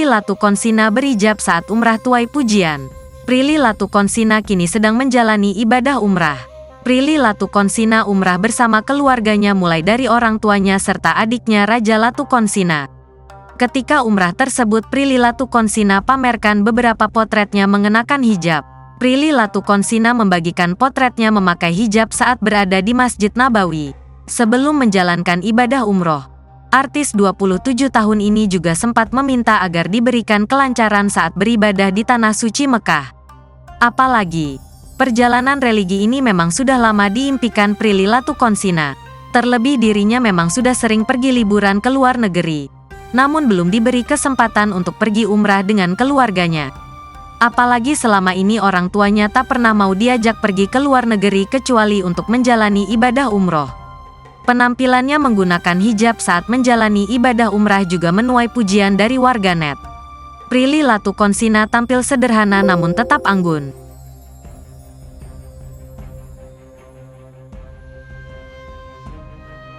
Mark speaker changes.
Speaker 1: Prilly Latukonsina berhijab saat umrah tuai pujian. Prilly Latukonsina kini sedang menjalani ibadah umrah. Prilly Latukonsina umrah bersama keluarganya mulai dari orang tuanya serta adiknya Raja Latukonsina. Ketika umrah tersebut, Prilly Latukonsina pamerkan beberapa potretnya mengenakan hijab. Prilly Latukonsina membagikan potretnya memakai hijab saat berada di Masjid Nabawi sebelum menjalankan ibadah umroh. Artis 27 tahun ini juga sempat meminta agar diberikan kelancaran saat beribadah di Tanah Suci Mekah. Apalagi, perjalanan religi ini memang sudah lama diimpikan Prilly Latukonsina. Terlebih dirinya memang sudah sering pergi liburan ke luar negeri, namun belum diberi kesempatan untuk pergi umrah dengan keluarganya. Apalagi selama ini orang tuanya tak pernah mau diajak pergi ke luar negeri kecuali untuk menjalani ibadah umroh. Penampilannya menggunakan hijab saat menjalani ibadah umrah juga menuai pujian dari warganet. Prilly Latukonsina tampil sederhana namun tetap anggun.